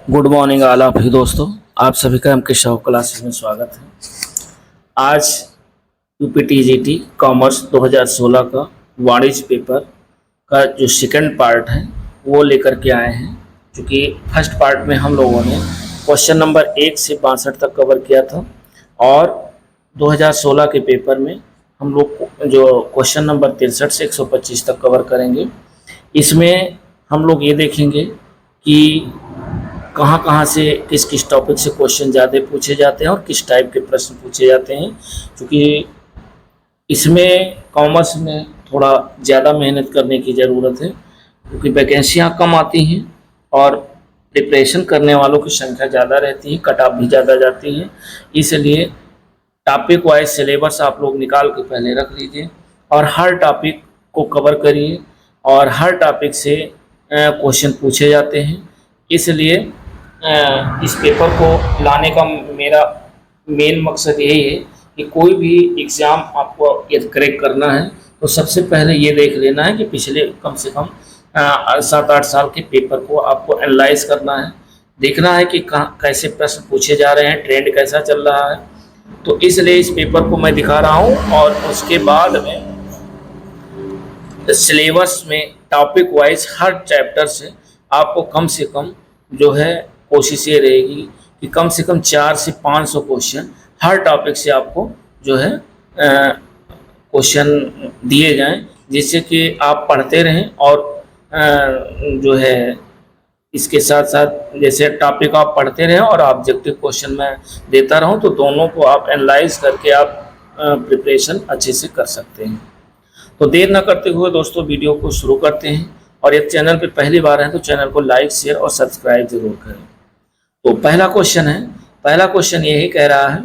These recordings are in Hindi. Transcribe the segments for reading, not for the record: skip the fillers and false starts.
Good morning all of you दोस्तों। आप सभी का एमके शाह क्लासेस में स्वागत है। आज यूपीटीजीटी कॉमर्स 2016 का वाणिज्य पेपर का जो सेकंड पार्ट है वो लेकर के आए हैं। क्योंकि फर्स्ट पार्ट में हम लोगों ने क्वेश्चन नंबर 1 से 62 तक कवर किया था और 2016 के पेपर में हम लोग जो क्वेश्चन नंबर 63 से 125 तक कवर करेंगे। इसमें हम लोग ये देखेंगे कि कहाँ कहाँ से किस किस टॉपिक से क्वेश्चन ज़्यादा पूछे जाते हैं और किस टाइप के प्रश्न पूछे जाते हैं। क्योंकि इसमें कॉमर्स में थोड़ा ज़्यादा मेहनत करने की ज़रूरत है, क्योंकि वैकेंसियाँ कम आती हैं और प्रिपरेशन करने वालों की संख्या ज़्यादा रहती है, कट ऑफ भी ज़्यादा जाती है। इसलिए टॉपिक वाइज सिलेबस आप लोग निकाल के पहले रख लीजिए और हर टॉपिक को कवर करिए और हर टॉपिक से क्वेश्चन पूछे जाते हैं। इसलिए इस पेपर को लाने का मेरा मेन मकसद यही है कि कोई भी एग्ज़ाम आपको यदि क्रैक करना है तो सबसे पहले ये देख लेना है कि पिछले कम से कम 7-8 साल के पेपर को आपको एनालाइज करना है, देखना है कि कैसे प्रश्न पूछे जा रहे हैं, ट्रेंड कैसा चल रहा है। तो इसलिए इस पेपर को मैं दिखा रहा हूँ और उसके बाद में सिलेबस में टॉपिक वाइज हर चैप्टर से आपको कम से कम जो है कोशिश ये रहेगी कि कम से कम 400 से 500 क्वेश्चन हर टॉपिक से आपको जो है क्वेश्चन दिए जाएं, जिससे कि आप पढ़ते रहें और जो है इसके साथ साथ जैसे टॉपिक आप पढ़ते रहें और ऑब्जेक्टिव क्वेश्चन मैं देता रहूं, तो दोनों को आप एनालाइज करके आप प्रिपरेशन अच्छे से कर सकते हैं। तो देर न करते हुए दोस्तों वीडियो को शुरू करते हैं। और यदि चैनल पे पहली बार है तो चैनल को लाइक, शेयर और सब्सक्राइब जरूर करें। तो पहला क्वेश्चन यही कह रहा है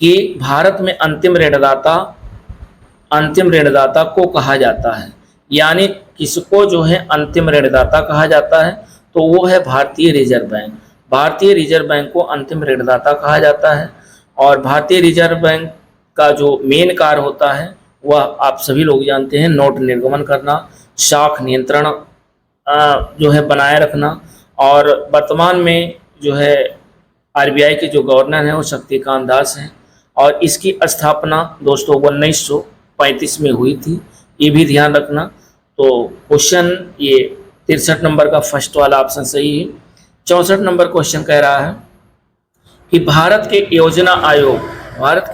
कि भारत में अंतिम ऋणदाता को कहा जाता है, यानी किसको जो है अंतिम ऋणदाता कहा जाता है, तो वो है भारतीय रिजर्व बैंक। भारतीय रिजर्व बैंक को अंतिम ऋणदाता कहा जाता है। और भारतीय रिजर्व बैंक का जो मेन कार्य होता है वह आप सभी लोग जानते हैं, नोट निर्गमन करना, शाख नियंत्रण जो है बनाए रखना। और वर्तमान में जो है आरबीआई के जो गवर्नर हैं वो शक्तिकांत दास हैं और इसकी स्थापना दोस्तों 1935 में हुई थी, ये भी ध्यान रखना। तो क्वेश्चन ये 63 नंबर का फर्स्ट वाला ऑप्शन सही है। 64 नंबर क्वेश्चन कह रहा है कि भारत के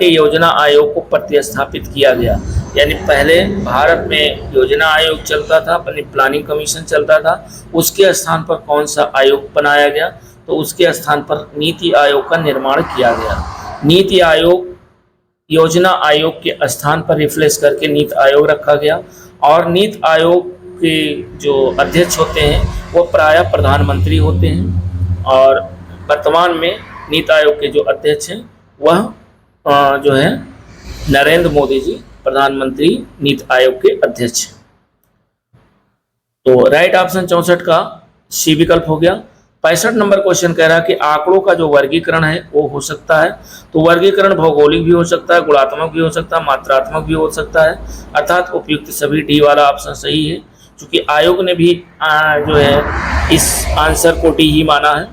योजना आयोग को प्रतिस्थापित किया गया, यानी पहले भारत में योजना आयोग चलता था, अपनी प्लानिंग कमीशन चलता था, उसके स्थान पर कौन सा आयोग बनाया गया, तो उसके स्थान पर नीति आयोग का निर्माण किया गया। नीति आयोग योजना आयोग के स्थान पर रिप्लेस करके नीति आयोग रखा गया। और नीति आयोग के जो अध्यक्ष होते हैं वो प्रायः प्रधानमंत्री होते हैं और वर्तमान में नीति आयोग के जो अध्यक्ष हैं वह जो है नरेंद्र मोदी जी प्रधानमंत्री नीति आयोग के अध्यक्ष। तो राइट ऑप्शन 64 का सी विकल्प हो गया। 65 नंबर क्वेश्चन कह रहा है कि आंकड़ों का जो वर्गीकरण है वो हो सकता है, तो वर्गीकरण भौगोलिक भी हो सकता है, गुणात्मक भी हो सकता है, मात्रात्मक भी हो सकता है, अर्थात उपयुक्त सभी डी वाला ऑप्शन सही है, क्योंकि आयोग ने भी जो है इस आंसर को डी ही माना है।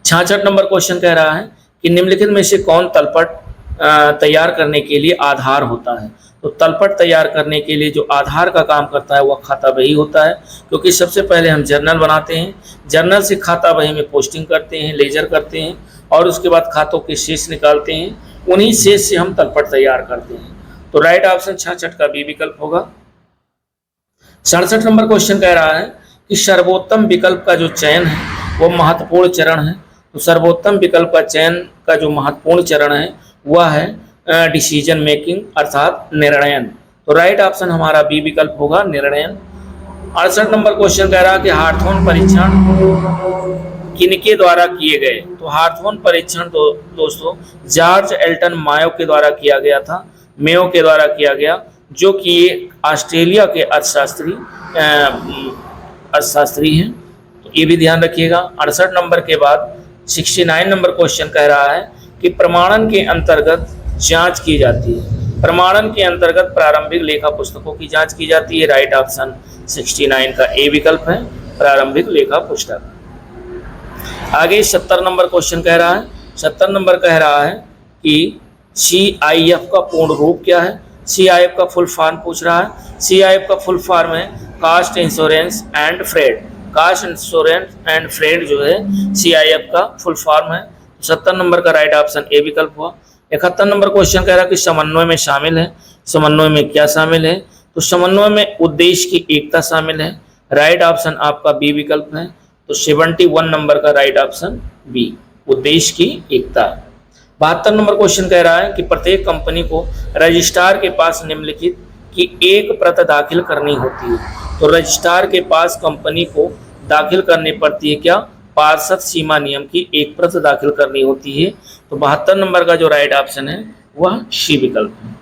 66 नंबर क्वेश्चन कह रहा है कि निम्नलिखित में से कौन तलपट तैयार करने के लिए आधार होता है, तो तलपट तैयार करने के लिए जो आधार का काम करता है वह खाता बही होता है, क्योंकि सबसे पहले हम जर्नल बनाते हैं, जर्नल से खाता बही में पोस्टिंग करते हैं, लेजर करते हैं और उसके बाद खातों के शेष निकालते हैं, उन्हीं शेष से हम तलपट तैयार करते हैं। तो राइट ऑप्शन 66 का बी विकल्प होगा। 67 नंबर क्वेश्चन कह रहा है कि सर्वोत्तम विकल्प का जो चयन है वो महत्वपूर्ण चरण है, तो सर्वोत्तम विकल्प का चयन का जो महत्वपूर्ण चरण है वह है डिसीजन मेकिंग अर्थात निर्णयन। तो राइट ऑप्शन हमारा बी विकल्प होगा, निर्णयन। 68 नंबर क्वेश्चन कह रहा है कि हार्थोन परीक्षण किनके द्वारा किए गए, तो हार्थोन परीक्षण दोस्तों जॉर्ज एल्टन मायो के द्वारा किया गया था, मेयो के द्वारा किया गया, जो कि ऑस्ट्रेलिया के अर्थशास्त्री हैं, तो ये भी ध्यान रखिएगा। 68 नंबर के बाद 69 नंबर क्वेश्चन कह रहा है कि प्रमाणन के अंतर्गत जांच की जाती है, प्रमाणन के अंतर्गत प्रारंभिक लेखा पुस्तकों की जांच की जाती है। राइट ऑप्शन 69 का ए विकल्प है, प्रारंभिक लेखा पुस्तक। आगे 70 नंबर क्वेश्चन कह रहा है, 70 नंबर कह रहा है कि CIF का पूर्ण रूप क्या है। CIF का फुल फॉर्म पूछ रहा है। CIF का फुल फॉर्म है cost insurance and freight. Cost insurance and freight जो है CIF का फुल फॉर्म है। 70 नंबर का राइट ऑप्शन ए विकल्प हुआ। 71 नंबर क्वेश्चन कह रहा है कि समन्वय में शामिल है। समन्वय में क्या शामिल है, तो समन्वय में उद्देश्य की एकता शामिल है। राइट ऑप्शन आपका बी विकल्प है। तो 71 नंबर का राइट ऑप्शन बी, उद्देश्य की एकता। 72 नंबर क्वेश्चन कह रहा है कि प्रत्येक कंपनी को रजिस्ट्रार के पास निम्नलिखित की एक प्रत दाखिल करनी होती है। तो रजिस्ट्रार के पास कंपनी को दाखिल करनी पड़ती है क्या, पार्षद सीमा नियम की एक प्रत दाखिल करनी होती है। तो 72 नंबर का जो राइट ऑप्शन है वह सी विकल्प है।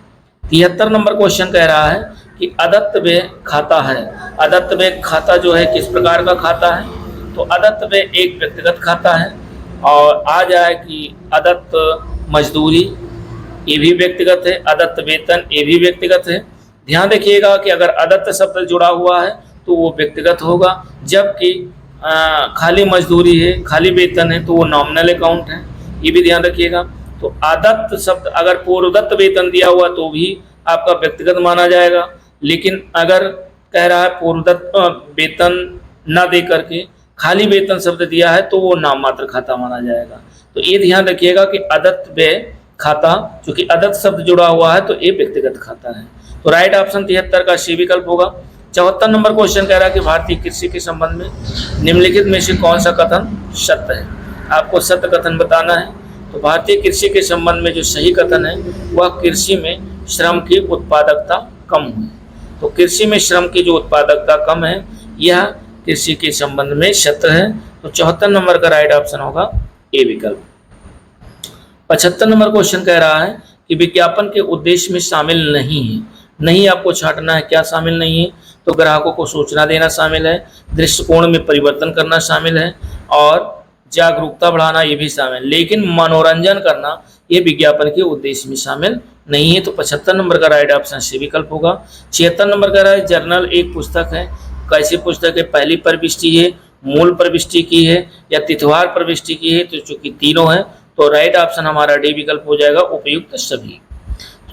73 नंबर क्वेश्चन कह रहा है कि अदत्त व्यय खाता है। अदत्त व्यय खाता जो है किस प्रकार का खाता है, तो अदत्त व्यय एक व्यक्तिगत खाता है। और आ जाए कि अदत्त मजदूरी, ये भी व्यक्तिगत है। अदत्त वेतन, ये भी व्यक्तिगत है। ध्यान रखिएगा कि अगर अदत्त शब्द जुड़ा हुआ है तो वो व्यक्तिगत होगा, जबकि खाली मजदूरी है, खाली वेतन है तो वो नॉमिनल अकाउंट है, ये भी ध्यान रखिएगा। तो अदत्त शब्द अगर पूर्वदत्त वेतन दिया हुआ तो भी आपका व्यक्तिगत माना जाएगा, लेकिन अगर कह रहा है पूर्वदत्त वेतन न दे करके खाली वेतन शब्द दिया है तो वो नाम मात्र खाता माना जाएगा। तो ये ध्यान रखिएगा कि अदत्त व्यय खाता, चूंकि अदत्त शब्द जुड़ा हुआ है तो ये व्यक्तिगत खाता है। तो राइट ऑप्शन 73 का सी विकल्प होगा। 74 नंबर क्वेश्चन कह रहा है कि भारतीय कृषि के संबंध में निम्नलिखित में से कौन सा कथन सत्य है। आपको सत्य कथन बताना है। तो भारतीय कृषि के संबंध में जो सही कथन है वह कृषि में श्रम की उत्पादकता कम हुई। तो कृषि में श्रम की जो उत्पादकता कम है यह कृषि के संबंध में सत्य है। तो 74 नंबर का राइट ऑप्शन होगा ए विकल्प। 75 नंबर क्वेश्चन कह रहा है कि विज्ञापन के उद्देश्य में शामिल नहीं है। नहीं आपको छांटना है, क्या शामिल नहीं है, तो ग्राहकों को सूचना देना शामिल है, दृष्टिकोण में परिवर्तन करना शामिल है और जागरूकता बढ़ाना ये भी शामिल, लेकिन मनोरंजन करना ये विज्ञापन के उद्देश्य में शामिल नहीं है। तो 75 नंबर का राइट ऑप्शन सी विकल्प होगा। 76 नंबर कह रहा है जर्नल एक पुस्तक है। कैसी पुस्तक है, पहली प्रविष्टि है, मूल प्रविष्टि की है या तिथवार प्रविष्टि की है, तो चूंकि तीनों है तो राइट ऑप्शन हमारा डी विकल्प हो जाएगा, उपयुक्त सभी।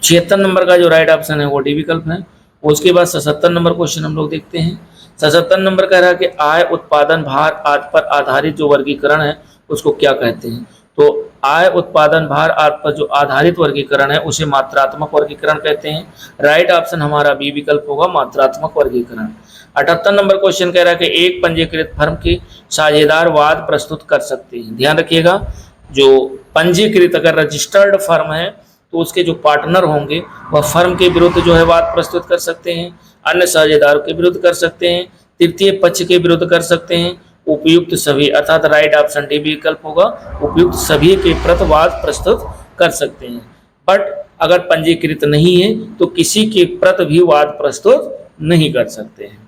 76 नंबर का जो राइट ऑप्शन है वो डी विकल्प है। उसके बाद 77 नंबर क्वेश्चन हम लोग देखते हैं। 77 नंबर कह रहा है कि आय, उत्पादन, भार आदि पर आधारित जो वर्गीकरण है उसको क्या कहते हैं। तो आय, उत्पादन, भार आदि पर जो आधारित वर्गीकरण है उसे मात्रात्मक वर्गीकरण कहते हैं। राइट ऑप्शन हमारा बी विकल्प होगा, मात्रात्मक वर्गीकरण। 78 नंबर क्वेश्चन कह रहा है कि एक पंजीकृत फर्म के साझेदार वाद प्रस्तुत कर सकते हैं। ध्यान रखिएगा, जो पंजीकृत अगर रजिस्टर्ड फर्म है तो उसके जो पार्टनर होंगे वह फर्म के विरुद्ध जो है वाद प्रस्तुत कर सकते हैं, अन्य साझेदारों के विरुद्ध कर सकते हैं, तृतीय पक्ष के विरुद्ध कर सकते हैं, उपयुक्त सभी, अर्थात राइट ऑप्शन डी विकल्प होगा, उपयुक्त सभी के प्रति वाद प्रस्तुत कर सकते हैं। बट अगर पंजीकृत नहीं है तो किसी के प्रति भी वाद प्रस्तुत नहीं कर सकते हैं।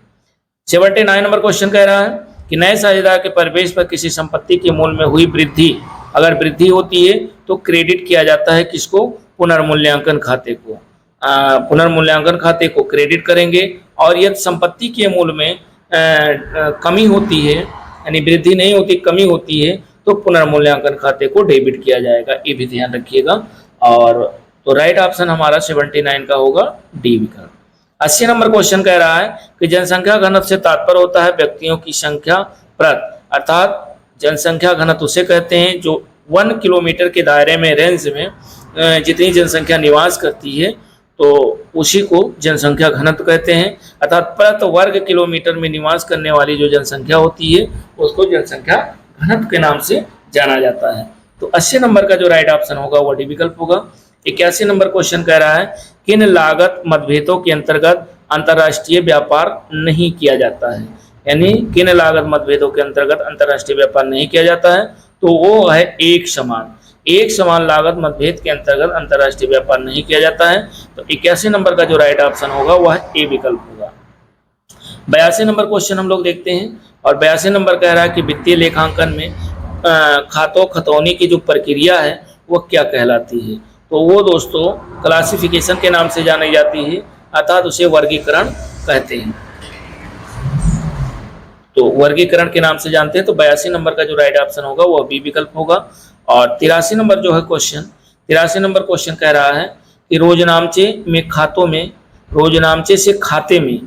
79 नंबर क्वेश्चन कह रहा है कि नए साझेदार के प्रवेश पर किसी संपत्ति के मूल्य में हुई वृद्धि, अगर वृद्धि होती है तो क्रेडिट किया जाता है किसको, पुनर्मूल्यांकन खाते को। पुनर्मूल्यांकन खाते को क्रेडिट करेंगे और यदि संपत्ति के मूल्य में कमी होती है, यानी वृद्धि नहीं होती कमी होती है, तो पुनर्मूल्यांकन खाते को डेबिट किया जाएगा, ये भी ध्यान रखिएगा। और तो राइट ऑप्शन हमारा 79 का होगा डी विकल्प। 80 नंबर क्वेश्चन कह रहा है कि जनसंख्या घनत्व से तात्पर्य होता है व्यक्तियों की संख्या प्रति, अर्थात जनसंख्या घनत्व उसे कहते हैं जो 1 किलोमीटर के दायरे में रेंज में जितनी जनसंख्या निवास करती है तो उसी को जनसंख्या घनत्व कहते हैं, अर्थात प्रति वर्ग किलोमीटर में निवास करने वाली जो जनसंख्या होती है उसको जनसंख्या घनत्व के नाम से जाना जाता है। तो 80 नंबर का जो राइट ऑप्शन होगा वो डी विकल्प होगा। 81 नंबर क्वेश्चन कह रहा है किन लागत मतभेदों के अंतर्गत अंतर्राष्ट्रीय व्यापार नहीं किया जाता है, यानी किन लागत मतभेदों के अंतर्गत अंतर्राष्ट्रीय व्यापार नहीं किया जाता है, तो वो है एक समान लागत मतभेद के अंतर्गत अंतर्राष्ट्रीय व्यापार नहीं किया जाता है। तो 81 नंबर का जो राइट ऑप्शन होगा वह ए विकल्प होगा। 82 नंबर क्वेश्चन हम लोग देखते हैं और 82 नंबर कह रहा है कि वित्तीय लेखांकन में खातों खतौनी की जो प्रक्रिया है वह क्या कहलाती है। तो वो दोस्तों क्लासिफिकेशन के नाम से जानी जाती है, अर्थात उसे वर्गीकरण कहते हैं। तो वर्गीकरण के नाम से जानते हैं। तो 82 नंबर का जो राइट ऑप्शन होगा वो बी विकल्प होगा। और 83 नंबर जो है क्वेश्चन, 83 नंबर क्वेश्चन कह रहा है कि रोजनामचे में खातों में, रोजनामचे से खाते में,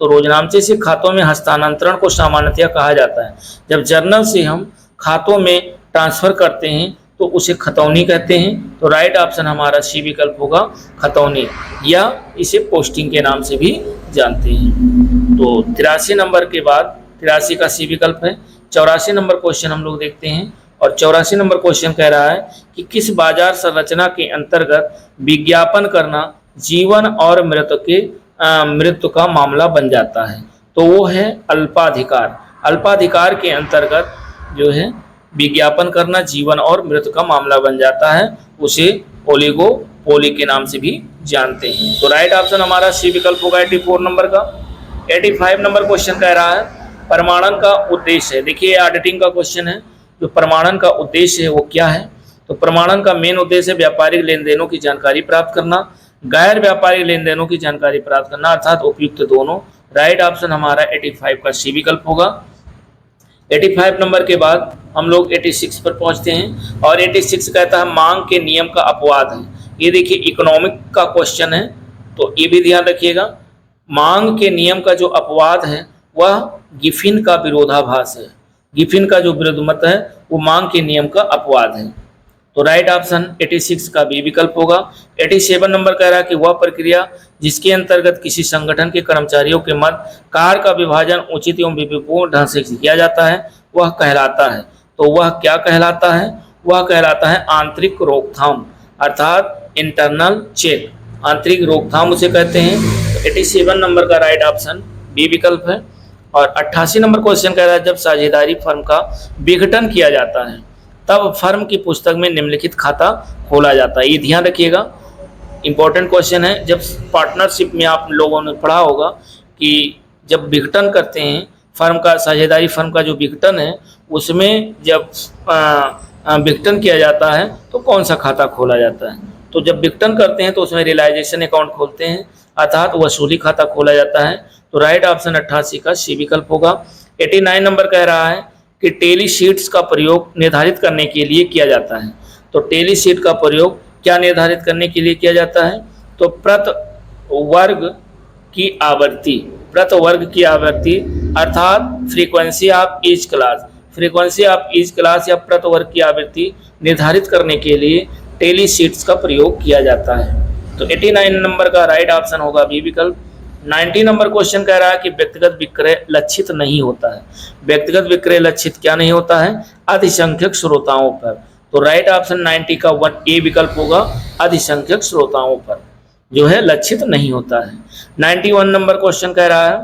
तो रोजनामचे से खातों में हस्तांतरण को सामान्यतया कहा जाता है। जब जर्नल से हम खातों में ट्रांसफर करते हैं तो उसे खतौनी कहते हैं। तो राइट ऑप्शन हमारा सी विकल्प होगा, खतौनी, या इसे पोस्टिंग के नाम से भी जानते हैं। तो 83 नंबर के बाद 83 का सी विकल्प है। 84 नंबर क्वेश्चन हम लोग देखते हैं, और 84 नंबर क्वेश्चन कह रहा है कि किस बाजार संरचना के अंतर्गत विज्ञापन करना जीवन और मृत्यु का मामला बन जाता है। तो वो है अल्पाधिकार। अल्पाधिकार के अंतर्गत जो है विज्ञापन करना जीवन और मृत्यु का मामला बन जाता है, उसे ओलिगोपोली के नाम से भी जानते हैं। तो राइट ऑप्शन हमारा सी विकल्प होगा 84 नंबर का। 85 नंबर क्वेश्चन कह रहा है प्रमाणन का उद्देश्य है। देखिए ऑडिटिंग का क्वेश्चन है, जो प्रमाणन का उद्देश्य है वो क्या है। तो प्रमाणन का मेन उद्देश्य व्यापारिक लेन देनों की जानकारी प्राप्त करना, गैर व्यापारिक लेन देनों की जानकारी प्राप्त करना, अर्थात उपयुक्त दोनों। राइट ऑप्शन हमारा 85 का सी विकल्प होगा। 85 नंबर के बाद हम लोग 86 पर पहुंचते हैं, और 86 कहता है मांग के नियम का अपवाद है। ये देखिए इकोनॉमिक का क्वेश्चन है, तो ये भी ध्यान रखिएगा। मांग के नियम का जो अपवाद है वह गिफिन का विरोधाभास है। गिफिन का जो विरोध मत है वो मांग के नियम का अपवाद है। तो राइट ऑप्शन 86 का बी विकल्प होगा। 87 नंबर कह रहा है कि वह प्रक्रिया जिसके अंतर्गत किसी संगठन के कर्मचारियों के मध्य कार्य का विभाजन उचित एवं विवेकपूर्ण ढंग से किया जाता है वह कहलाता है। तो वह क्या कहलाता है? वह कहलाता है आंतरिक रोकथाम, अर्थात इंटरनल चेक। आंतरिक रोकथाम उसे कहते हैं। तो 87 नंबर का राइट ऑप्शन बी विकल्प है। और 88 नंबर क्वेश्चन कह रहा है जब साझेदारी फर्म का विघटन किया जाता है तब फर्म की पुस्तक में निम्नलिखित खाता खोला जाता है। ये ध्यान रखिएगा, इंपॉर्टेंट क्वेश्चन है। जब पार्टनरशिप में आप लोगों ने पढ़ा होगा कि जब विघटन करते हैं फर्म का, साझेदारी फर्म का जो विघटन है उसमें जब विघटन किया जाता है तो कौन सा खाता खोला जाता है। तो जब विघटन करते हैं तो उसमें रियलाइजेशन अकाउंट खोलते हैं, अर्थात वसूली खाता खोला जाता है। तो राइट ऑप्शन 88 का सी विकल्प होगा। 89 नंबर कह रहा है कि टेली शीट्स का प्रयोग निर्धारित करने के लिए किया जाता है। तो टेली शीट का प्रयोग क्या निर्धारित करने के लिए किया जाता है? तो प्रति वर्ग की आवृत्ति, प्रति वर्ग की आवृत्ति अर्थात frequency of each class, frequency of each class या प्रति वर्ग की आवृत्ति निर्धारित करने के लिए टेली शीट्स का प्रयोग किया जाता है। तो 89 नंबर का राइट ऑप्शन होगा बी विकल्प। 90 नंबर क्वेश्चन कह रहा है कि व्यक्तिगत विक्रय लक्षित नहीं होता है। व्यक्तिगत विक्रय लक्षित क्या नहीं होता है? अधिसंख्यक श्रोताओं पर। तो राइट ऑप्शन 90 का 1 ए विकल्प होगा, अधिसंख्यक श्रोताओं पर जो है लक्षित नहीं होता है। 91 नंबर क्वेश्चन कह रहा है,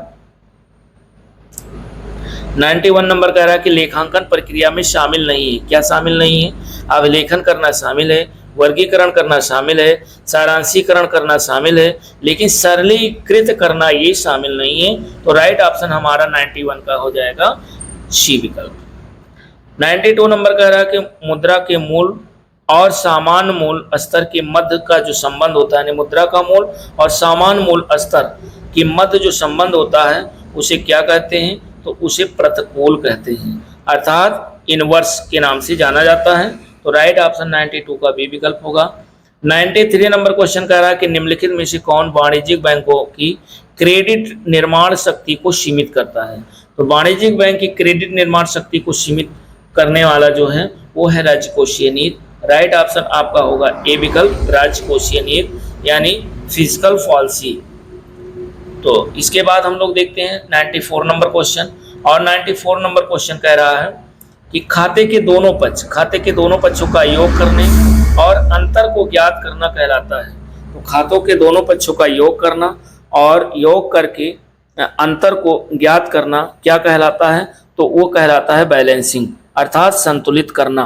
91 नंबर कह रहा है कि लेखांकन प्रक्रिया में शामिल नहीं है। क्या शामिल नहीं है? अभिलेखन करना शामिल है, वर्गीकरण करना शामिल है, सारांशीकरण करना शामिल है, लेकिन सरलीकृत करना ये शामिल नहीं है। तो राइट ऑप्शन हमारा 91 का हो जाएगा सी विकल्प। 92 नंबर कह रहा है कि मुद्रा के मूल और सामान्य मूल स्तर के मध्य का जो संबंध होता है, मुद्रा का मूल और सामान्य मूल स्तर के मध्य जो संबंध होता है उसे क्या कहते हैं? तो उसे प्रतिकूल कहते हैं, अर्थात इनवर्स के नाम से जाना जाता है। तो राइट ऑप्शन 92 का बी विकल्प होगा। 93 नंबर क्वेश्चन कह रहा है कि निम्नलिखित में से कौन वाणिज्यिक बैंकों की क्रेडिट निर्माण शक्ति को सीमित करता है? तो वाणिज्यिक बैंक की क्रेडिट निर्माण शक्ति को सीमित करने वाला जो है वो है राजकोषीय नीति। राइट ऑप्शन आपका होगा ए विकल्प, राजकोषीय नीति यानी फिजिकल पॉलिसी। तो इसके बाद हम लोग देखते हैं 94 नंबर क्वेश्चन। और 94 नंबर क्वेश्चन कह रहा है कि खाते के दोनों पक्षों का योग करने और अंतर को ज्ञात करना कहलाता है। तो खातों के दोनों पक्षों का योग करना और योग करके अंतर को ज्ञात करना क्या कहलाता है? तो वो कहलाता है बैलेंसिंग, अर्थात संतुलित करना।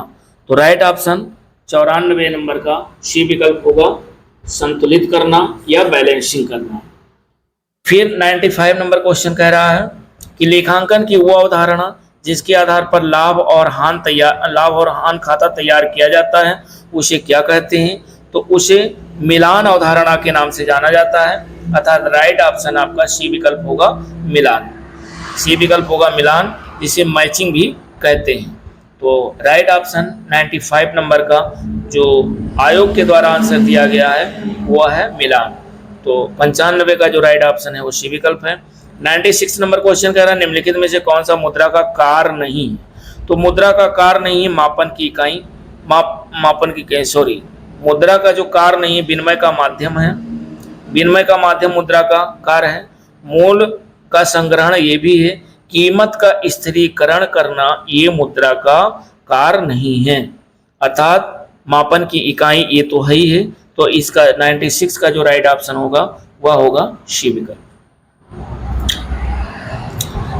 तो राइट ऑप्शन 94 नंबर का सी विकल्प होगा, संतुलित करना या बैलेंसिंग करना। फिर 95 नंबर क्वेश्चन कह रहा है कि लेखांकन की वो अवधारणा जिसके आधार पर लाभ और हानि खाता तैयार किया जाता है उसे क्या कहते हैं? तो उसे मिलान अवधारणा के नाम से जाना जाता है, अर्थात राइट ऑप्शन आपका सी विकल्प होगा, मिलान। सी विकल्प होगा मिलान, जिसे मैचिंग भी कहते हैं। तो राइट ऑप्शन 95 नंबर का जो आयोग के द्वारा आंसर दिया गया है वो है मिलान। तो 95 का जो राइट ऑप्शन है वो सी विकल्प है। 96 नंबर क्वेश्चन कह रहा है निम्नलिखित में से कौन सा मुद्रा का कार नहीं है। तो मुद्रा का कार नहीं है मापन की इकाई, मुद्रा का जो कार नहीं है विनिमय का माध्यम है, विनिमय का माध्यम मुद्रा का कार है। मूल का संग्रहण ये भी है, कीमत का स्थिरीकरण करना ये मुद्रा का कार नहीं है, अर्थात मापन की इकाई ये तो है ही है। तो इसका 96 का जो राइट ऑप्शन होगा वह होगा सी विकल्प।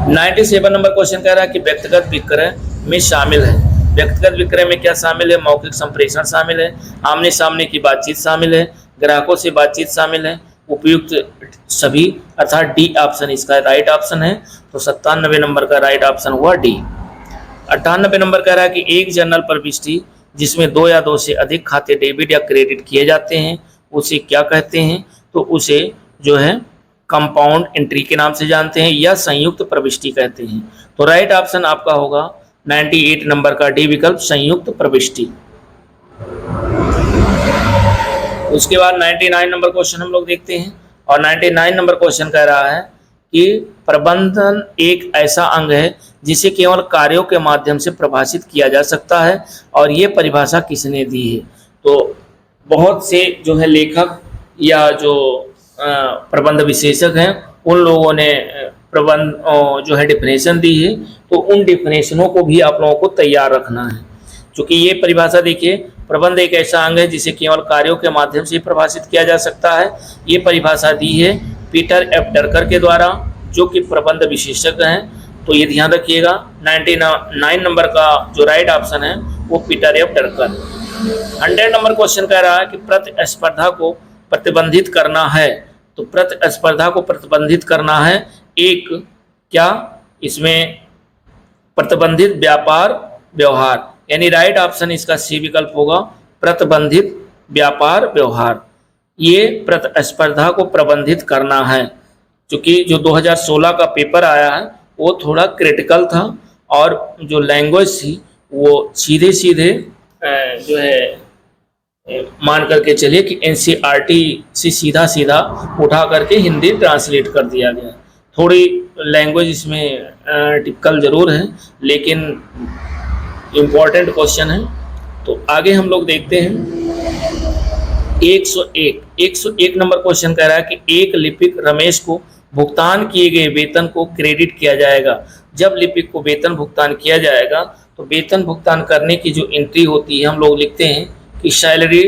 97 नंबर क्वेश्चन कह रहा है कि व्यक्तिगत विक्रय में शामिल है। व्यक्तिगत विक्रय में क्या शामिल है? मौखिक संप्रेषण शामिल है, आमने सामने की बातचीत शामिल है, ग्राहकों से बातचीत शामिल है, उपयुक्त सभी, अर्थात डी ऑप्शन इसका राइट ऑप्शन है। तो 97 नंबर का राइट ऑप्शन हुआ डी। 98 नंबर कह रहा है कि एक जर्नल प्रविष्टि जिसमें 2 या 2 से अधिक खाते डेबिट या क्रेडिट किए जाते हैं उसे क्या कहते हैं? तो उसे जो है कंपाउंड एंट्री के नाम से जानते हैं या संयुक्त प्रविष्टि कहते हैं। तो राइट ऑप्शन आपका होगा 98 नंबर का डी विकल्प, संयुक्त प्रविष्टि। उसके बाद 99 नंबर क्वेश्चन हम लोग देखते हैं और 99 नंबर क्वेश्चन कह रहा है कि प्रबंधन एक ऐसा अंग है जिसे केवल कार्यों के माध्यम से परिभाषित किया जा सकता है और ये परिभाषा किसने दी है? तो बहुत से जो है लेखक या जो प्रबंध विशेषज्ञ हैं उन लोगों ने प्रबंध जो है डिफिनेशन दी है। तो उन डिफिनेशनों को भी आप लोगों को तैयार रखना है, क्योंकि ये परिभाषा देखिए, प्रबंध एक ऐसा अंग है जिसे केवल कार्यों के माध्यम से परिभाषित किया जा सकता है। ये परिभाषा दी है पीटर एफ ड्रकर के द्वारा, जो कि प्रबंध विशेषज्ञ हैं। तो ये ध्यान रखिएगा, 99 नंबर का जो राइट ऑप्शन है वो Peter F Drucker. 100 number question कह रहा है कि प्रतिस्पर्धा को प्रतिबंधित करना है। तो प्रतिस्पर्धा को प्रतिबंधित करना है एक क्या, इसमें प्रतिबंधित व्यापार व्यवहार, यानी राइट ऑप्शन इसका सी विकल्प होगा, प्रतिबंधित व्यापार व्यवहार। ये प्रतिस्पर्धा को प्रबंधित करना है, क्योंकि जो 2016 का पेपर आया है वो थोड़ा क्रिटिकल था और जो लैंग्वेज थी वो सीधे सीधे जो है मान करके चलिए कि एनसीईआरटी से सीधा सीधा उठा करके हिंदी ट्रांसलेट कर दिया गया। थोड़ी लैंग्वेज इसमें टिपिकल जरूर है, लेकिन इम्पॉर्टेंट क्वेश्चन है। तो आगे हम लोग देखते हैं 101 नंबर क्वेश्चन कह रहा है कि एक लिपिक रमेश को भुगतान किए गए वेतन को क्रेडिट किया जाएगा। जब लिपिक को वेतन भुगतान किया जाएगा तो वेतन भुगतान करने की जो एंट्री होती है हम लोग लिखते हैं कि सैलरी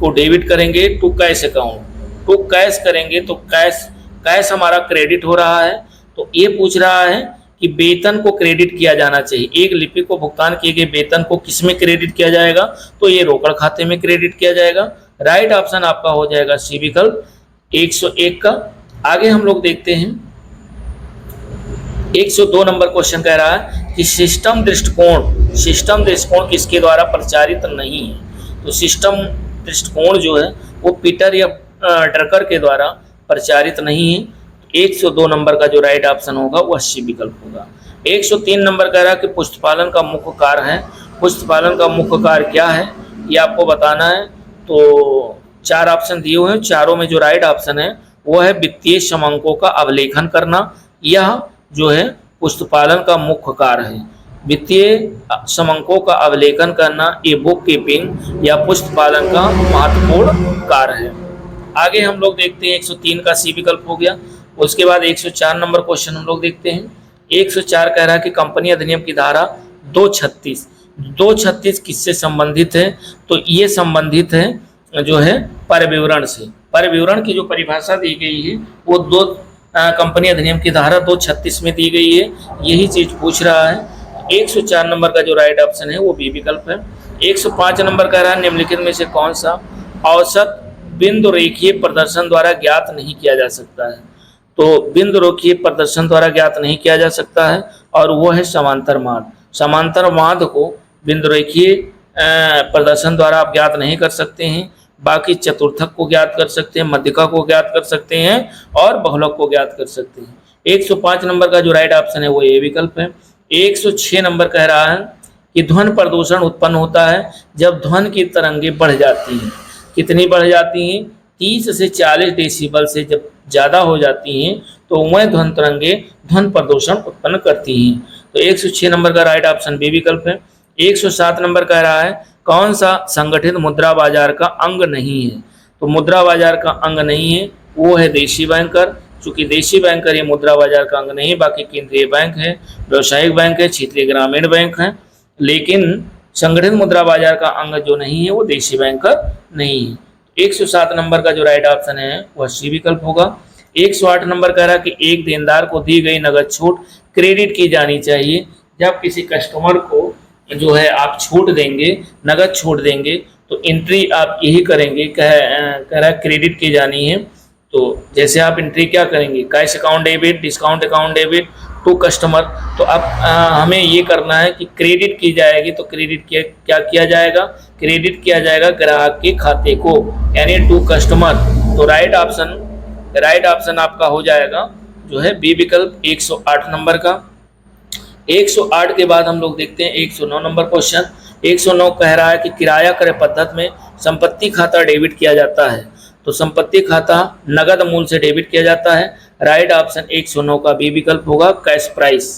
को डेबिट करेंगे to cash account, to cash करेंगे तो कैश हमारा क्रेडिट हो रहा है। तो ये पूछ रहा है कि वेतन को क्रेडिट किया जाना चाहिए। एक लिपिक को भुगतान किए गए वेतन को किस में क्रेडिट किया जाएगा? तो ये रोकड़ खाते में क्रेडिट किया जाएगा। राइट ऑप्शन आपका हो जाएगा सी विकल्प 101 का। आगे हम लोग देखते हैं 102 नंबर क्वेश्चन कह रहा है कि सिस्टम दृष्टिकोण किसके द्वारा प्रचारित नहीं है? तो सिस्टम दृष्टिकोण जो है वो पीटर या ड्रकर के द्वारा प्रचारित नहीं है। 102 नंबर का जो राइट ऑप्शन होगा वह सी विकल्प होगा। 103 नंबर कह रहा है कि पुष्पपालन का मुख्य कार्य है। पुष्पपालन का मुख्य कार्य क्या है ये आपको बताना है। तो 4 ऑप्शन दिए हुए हैं, चारों में जो राइट ऑप्शन है वो है वित्तीय समांकों का अवलेखन करना। यह जो है पुस्तपालन का मुख्य कार्य है। वित्तीय समांकों का अवलेखन करना ये बुक कीपिंग या पुस्तपालन का महत्वपूर्ण कार्य है। आगे हम लोग देखते हैं 103 का सी विकल्प हो गया। उसके बाद 104 नंबर क्वेश्चन हम लोग देखते हैं। 104 कह रहा है कि कंपनी अधिनियम की धारा 236 किससे संबंधित है? तो ये संबंधित है जो है परिविवरण से। परिविवरण की जो परिभाषा दी गई है वो कंपनी अधिनियम की धारा 236 में दी गई है। यही चीज पूछ रहा है। 104 नंबर का जो राइट ऑप्शन है वो बी विकल्प है। 105 नंबर कह रहा है निम्नलिखित में से कौन सा औसत बिंदु रेखीय प्रदर्शन द्वारा ज्ञात नहीं किया जा सकता है? तो बिंदु रेखीय प्रदर्शन द्वारा ज्ञात नहीं किया जा सकता है और वो है समांतर माध्य। समांतर माध्य को बिंदु रेखीय प्रदर्शन द्वारा आप ज्ञात नहीं कर सकते हैं। बाकी चतुर्थक को ज्ञात कर सकते हैं, मध्यका को ज्ञात कर सकते हैं और बहुलक को ज्ञात कर सकते हैं। 105 नंबर का जो राइट ऑप्शन है वो ए विकल्प है। 106 नंबर कह रहा है कि ध्वनि प्रदूषण उत्पन्न होता है जब ध्वनि की तरंगें बढ़ जाती हैं। कितनी बढ़ जाती हैं? 30 से 40 डेसिबल से जब ज़्यादा हो जाती हैं तो वह ध्वनि तरंगें ध्वनि प्रदूषण उत्पन्न करती हैं। तो 106 नंबर का राइट ऑप्शन बी विकल्प है। 107 नंबर कह रहा है कौन सा संगठित मुद्रा बाजार का अंग नहीं है? तो मुद्रा बाजार का अंग नहीं है वो है देशी बैंकर। चूंकि देशी बैंकर ये मुद्रा बाजार का अंग नहीं, बाकी केंद्रीय बैंक है, व्यवसायिक बैंक है, क्षेत्रीय ग्रामीण बैंक है, लेकिन संगठित मुद्रा बाजार का अंग जो नहीं है वो देशी बैंकर नहीं है। 107 नंबर का जो राइट ऑप्शन है वह सी विकल्प होगा। 108 नंबर कह रहा है कि एक देनदार को दी गई नगद छूट क्रेडिट की जानी चाहिए। जब किसी कस्टमर को जो है आप छूट देंगे, नगद छूट देंगे, तो एंट्री आप यही करेंगे, कह रहा है क्रेडिट की जानी है। तो जैसे आप एंट्री क्या करेंगे, cash account debit, discount account debit to customer. तो अब हमें ये करना है कि क्रेडिट की जाएगी, तो क्रेडिट क्या किया जाएगा? क्रेडिट किया जाएगा ग्राहक के खाते को, यानी टू कस्टमर। तो राइट ऑप्शन आपका हो जाएगा जो है बी विकल्प 108 नंबर का। 108 के बाद हम लोग देखते हैं 109 नंबर क्वेश्चन। 109 कह रहा है कि किराया क्रय पद्धति में संपत्ति खाता डेबिट किया जाता है। तो संपत्ति खाता नगद मूल्य से डेबिट किया जाता है। राइट ऑप्शन 109 का बी विकल्प होगा कैश प्राइस।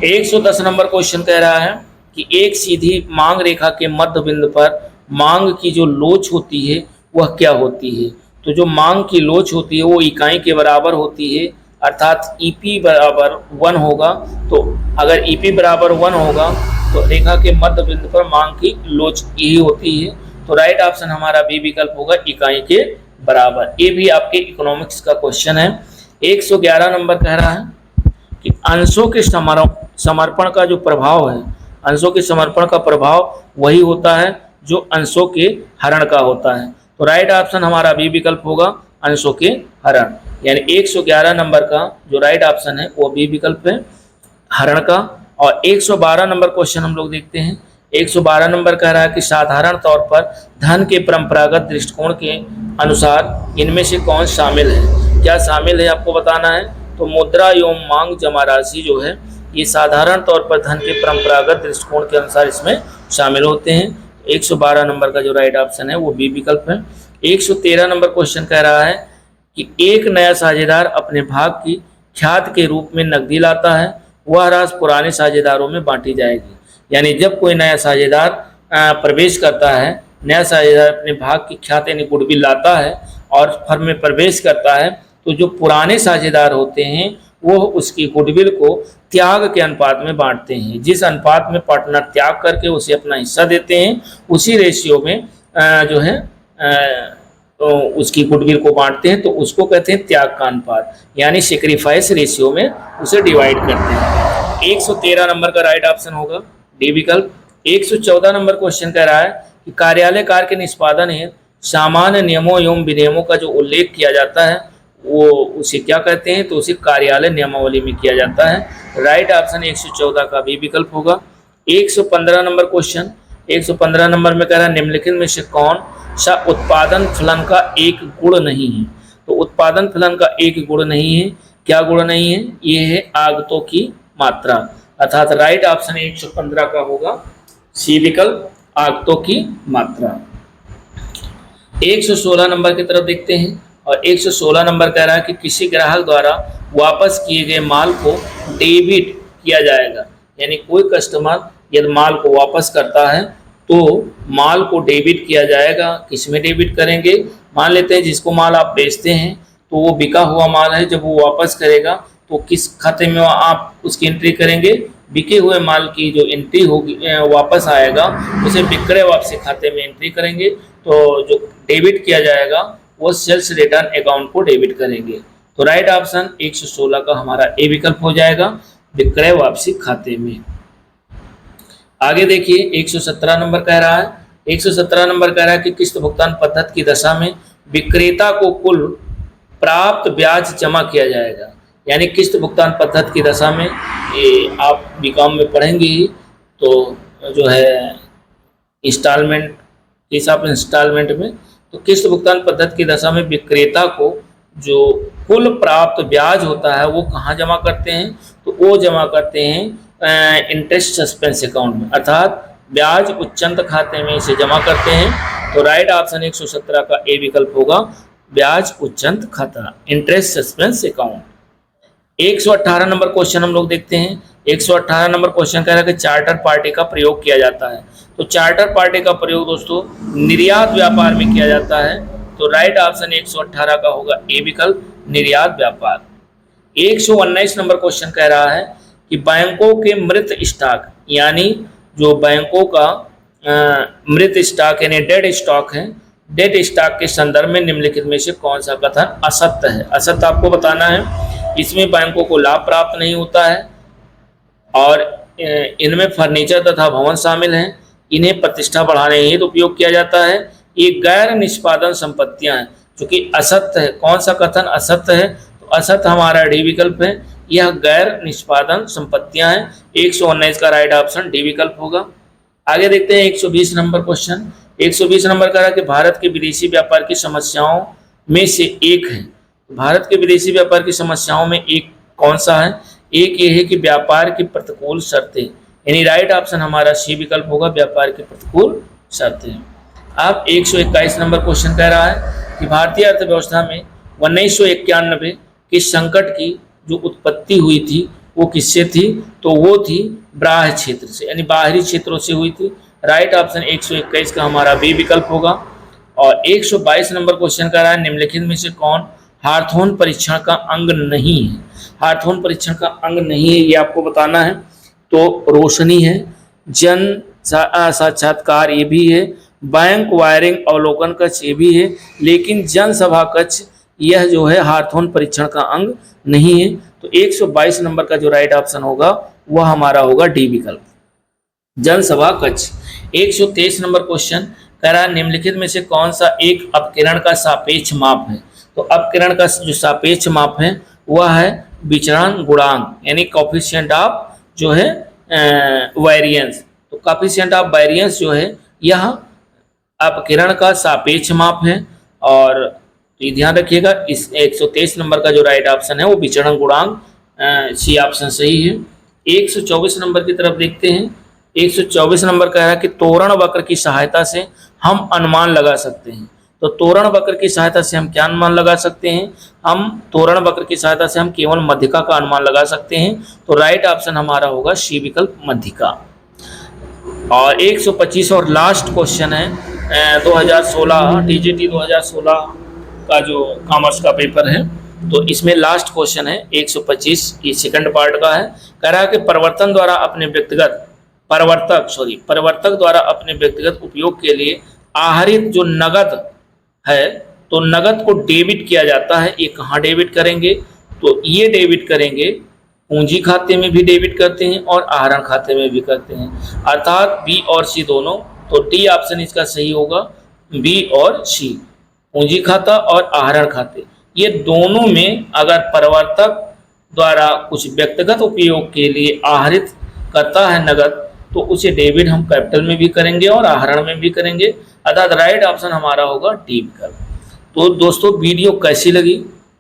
110 नंबर क्वेश्चन कह रहा है कि एक सीधी मांग रेखा के मध्य बिंदु पर मांग की जो लोच होती है वह क्या होती है? तो जो मांग की लोच होती है वो इकाई के बराबर होती है, अर्थात ईपी बराबर 1 होगा। तो अगर ईपी बराबर 1 होगा तो रेखा के मध्य बिंदु पर मांग की लोच यही होती है। तो राइट ऑप्शन हमारा बी विकल्प होगा इकाई के बराबर। ये भी आपके इकोनॉमिक्स का क्वेश्चन है। 111 नंबर कह रहा है कि अंशों के समर्पण का जो प्रभाव है, अंशों के समर्पण का प्रभाव वही होता है जो अंशों के हरण का होता है। तो राइट ऑप्शन हमारा बी विकल्प होगा अंशों के हरण, यानी 111 नंबर का जो राइट ऑप्शन है वो बी विकल्प है, हरण का। और 112 नंबर क्वेश्चन हम लोग देखते हैं। 112 नंबर कह रहा है कि साधारण तौर पर धन के परंपरागत दृष्टिकोण के अनुसार इनमें से कौन शामिल है? क्या शामिल है आपको बताना है। तो मुद्रा एवं मांग जमा राशि जो है ये साधारण तौर पर धन के परंपरागत दृष्टिकोण के अनुसार इसमें शामिल होते हैं। 112 नंबर का जो राइट ऑप्शन है वो बी विकल्प है। 113 नंबर क्वेश्चन कह रहा है कि एक नया साझेदार अपने भाग की ख्यात के रूप में नकदी लाता है, वह राशि पुराने साझेदारों में बांटी जाएगी। यानी जब कोई नया साझेदार प्रवेश करता है, नया साझेदार अपने भाग की ख्यात यानी गुडविल लाता है और फर्म में प्रवेश करता है, तो जो पुराने साझेदार होते हैं वो उसकी गुडविल को त्याग के अनुपात में बांटते हैं। जिस अनुपात में पार्टनर त्याग करके उसे अपना हिस्सा देते हैं उसी रेशियो में जो है उसकी गुडविल को बांटते हैं, तो उसको कहते हैं त्याग का अनुपात, यानी सेक्रीफाइस रेशियो में उसे डिवाइड करते हैं। 113 नंबर का राइट ऑप्शन होगा डी विकल्प। 114 नंबर क्वेश्चन कह रहा है कि कार्यालय कार्य के निष्पादन हेतु सामान्य नियमों एवं विनियमों का जो उल्लेख किया जाता है वो उसे क्या कहते हैं? तो उसे कार्यालय नियमावली में किया जाता है। राइट ऑप्शन 114 का भी विकल्प होगा। 115 नंबर क्वेश्चन, 115 नंबर में कह रहा है निम्नलिखित में से कौन सा उत्पादन फलन का एक गुण नहीं है? तो उत्पादन फलन का एक गुण नहीं है, क्या गुण नहीं है? ये है आगतों की मात्रा, अर्थात राइट ऑप्शन 115 का होगा सी विकल्प आगतों की मात्रा। 116 नंबर की तरफ देखते हैं और 116 नंबर कह रहा है कि किसी ग्राहक द्वारा वापस किए गए माल को डेबिट किया जाएगा। यानी कोई कस्टमर यदि माल को वापस करता है तो माल को डेबिट किया जाएगा। किसमें डेबिट करेंगे? मान लेते हैं जिसको माल आप बेचते हैं तो वो बिका हुआ माल है, जब वो वापस करेगा तो किस खाते में आप उसकी एंट्री करेंगे? बिके हुए माल की जो एंट्री होगी वापस आएगा उसे विक्रय वापसी खाते में एंट्री करेंगे। तो जो डेबिट किया जाएगा वो सेल्स रिटर्न अकाउंट को डेबिट करेंगे। तो राइट ऑप्शन 116 का हमारा ए विकल्प हो जाएगा विक्रय वापसी खाते में। आगे देखिए 117 नंबर कह रहा है, 117 नंबर कह रहा है कि किस्त भुगतान पद्धति की दशा में विक्रेता को कुल प्राप्त ब्याज जमा किया जाएगा। यानी किस्त भुगतान पद्धति की दशा में ये आप बीकॉम में पढ़ेंगे ही, तो जो है इंस्टॉलमेंट के हिसाब से इंस्टॉलमेंट में, तो किस्त भुगतान पद्धति की दशा में विक्रेता को जो कुल प्राप्त ब्याज होता है वो कहाँ जमा करते हैं? तो वो जमा करते हैं इंटरेस्ट सस्पेंस अकाउंट में, अर्थात ब्याज उच्चंत खाते में इसे जमा करते हैं। तो राइट ऑप्शन 117 का ए विकल्प होगा, ब्याज उच्चंत खाता, interest suspense account. 118 number question हम लोग देखते हैं। 118 नंबर क्वेश्चन कह रहा है कि चार्टर पार्टी का प्रयोग किया जाता है। तो चार्टर पार्टी का प्रयोग दोस्तों निर्यात व्यापार में किया जाता है। तो राइट ऑप्शन 118 का होगा ए विकल्प, निर्यात व्यापार। 119 नंबर क्वेश्चन कह रहा है कि बैंकों के मृत स्टॉक, यानी जो बैंकों का मृत स्टॉक यानी डेड स्टॉक है, डेड स्टॉक के संदर्भ में निम्नलिखित में से कौन सा कथन असत्य है। असत्य आपको बताना है। इसमें बैंकों को लाभ प्राप्त नहीं होता है और इनमें फर्नीचर तथा भवन शामिल हैं, इन्हें प्रतिष्ठा बढ़ाने हेतु उपयोग किया जाता है, ये गैर निष्पादन संपत्तियां हैं, जो कि असत्य है। कौन सा कथन असत्य है? तो असत्य हमारा डी विकल्प है, यह गैर निष्पादन संपत्तियां हैं। 119 का राइट ऑप्शन डी विकल्प होगा। आगे देखते हैं 120 नंबर क्वेश्चन। 120 नंबर का है कि भारत के विदेशी व्यापार की समस्याओं में से एक है। भारत के विदेशी व्यापार की समस्याओं में एक कौन सा है? एक ये है कि व्यापार की प्रतिकूल शर्तें, यानी राइट ऑप्शन हमारा सी विकल्प होगा, व्यापार की प्रतिकूल शर्तें। अब 121 नंबर क्वेश्चन कह रहा है कि भारतीय अर्थव्यवस्था में 1991 के संकट की जो उत्पत्ति हुई थी वो किससे थी? तो वो थी बाह्य क्षेत्र से, यानी बाहरी क्षेत्रों से हुई थी। राइट ऑप्शन 121 का हमारा बी विकल्प होगा। और 122 नंबर क्वेश्चन कह रहा है निम्नलिखित में से कौन हार्थोन परीक्षण का अंग नहीं है? हार्थोन परीक्षण का अंग नहीं है ये आपको बताना है। तो रोशनी है, जन साक्षात्कार ये भी है, बैंक वायरिंग अवलोकन कक्ष ये भी है, लेकिन जनसभा कक्ष यह जो है हार्थोन परीक्षण का अंग नहीं है। तो 122 नंबर का जो राइट ऑप्शन होगा वह हमारा होगा डी विकल्प, जनसभा कक्ष। 123 नंबर क्वेश्चन कह रहा है निम्नलिखित में से कौन सा एक अपकिरण का सापेक्ष माप है? तो अपकिरण का जो सापेक्ष माप है वह है विचरण गुणांक, यानी कोफिशिएंट ऑफ जो है वेरिएंस। तो कोफिशिएंट ऑफ वेरिएंस जो है यह अपकिरण का सापेक्ष माप है। और तो ये ध्यान रखिएगा, इस 123 नंबर का जो राइट ऑप्शन है वो विचरण गुणांक, सी ऑप्शन सही है। 124 नंबर की तरफ देखते हैं। 124 नंबर कह रहा है कि तोरण वक्र की सहायता से हम अनुमान लगा सकते हैं। तो तोरण वक्र की सहायता से हम क्या अनुमान लगा सकते हैं? हम तोरण वक्र की सहायता से हम केवल मध्यिका का अनुमान लगा सकते हैं। तो राइट ऑप्शन हमारा होगा सी विकल्प, मध्यिका। और 125 और लास्ट क्वेश्चन है 2016 टीजीटी 2016 का जो कॉमर्स का पेपर है। तो इसमें लास्ट क्वेश्चन है 125, ये सेकंड पार्ट का है। कह रहा है कि परिवर्तक द्वारा अपने व्यक्तिगत उपयोग के लिए आहरित जो नगद है, तो नगद को डेबिट किया जाता है। ये कहाँ डेबिट करेंगे? तो ये डेबिट करेंगे पूंजी खाते में भी डेबिट करते हैं और आहरण खाते में भी करते हैं, अर्थात बी और सी दोनों। तो डी ऑप्शन इसका सही होगा, बी और सी, पूंजी खाता और आहरण खाते, ये दोनों में अगर परिवर्तक द्वारा कुछ व्यक्तिगत उपयोग के लिए आहरित करता है नगद, तो उसे डेबिट हम कैपिटल में भी करेंगे और आहरण में भी करेंगे, अर्थात राइट ऑप्शन हमारा होगा डी विकल्प। तो दोस्तों वीडियो कैसी लगी?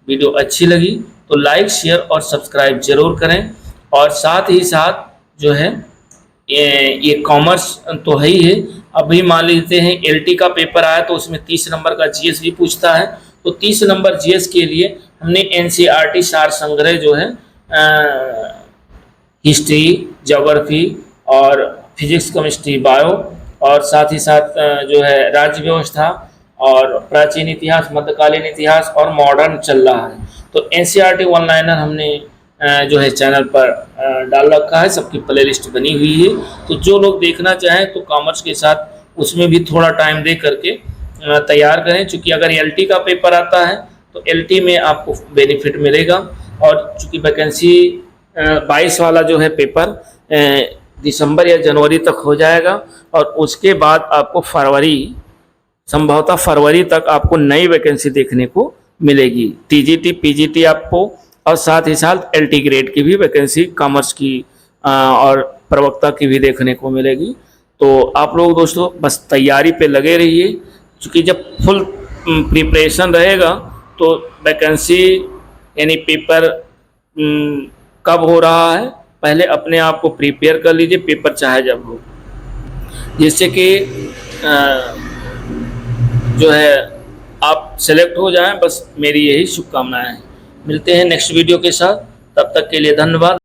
वीडियो अच्छी लगी तो लाइक शेयर और सब्सक्राइब जरूर करें। और साथ ही साथ जो है ये कॉमर्स तो है ही है, अभी मान लेते हैं एलटी का पेपर आया तो उसमें 30 नंबर का जीएस भी पूछता है। तो 30 नंबर जीएस के लिए हमने एनसीईआरटी सार संग्रह जो है हिस्ट्री, ज्योग्राफी और फिजिक्स, केमिस्ट्री, बायो, और साथ ही साथ जो है राज्य व्यवस्था और प्राचीन इतिहास, मध्यकालीन इतिहास और मॉडर्न चल रहा है। तो एनसीईआरटी वन लाइनर हमने जो है चैनल पर डाल रखा है, सबकी प्ले लिस्ट बनी हुई है। तो जो लोग देखना चाहें तो कॉमर्स के साथ उसमें भी थोड़ा टाइम दे करके तैयार करें, क्योंकि अगर एलटी का पेपर आता है तो एलटी में आपको बेनिफिट मिलेगा। और चूँकि वैकेंसी 22 वाला जो है पेपर दिसंबर या जनवरी तक हो जाएगा, और उसके बाद आपको संभवतः फरवरी तक आपको नई वैकेंसी देखने को मिलेगी। टीजीटी, पीजीटी आपको, और साथ ही साथ एलटी ग्रेड की भी वैकेंसी कॉमर्स की और प्रवक्ता की भी देखने को मिलेगी। तो आप लोग दोस्तों बस तैयारी पे लगे रहिए, क्योंकि जब फुल प्रिपरेशन रहेगा तो वैकेंसी यानी पेपर कब हो रहा है पहले अपने आप को प्रिपेयर कर लीजिए, पेपर चाहे जब हो, जिससे कि जो है आप सेलेक्ट हो जाएं। बस मेरी यही शुभकामनाएं हैं। मिलते हैं नेक्स्ट वीडियो के साथ, तब तक के लिए धन्यवाद।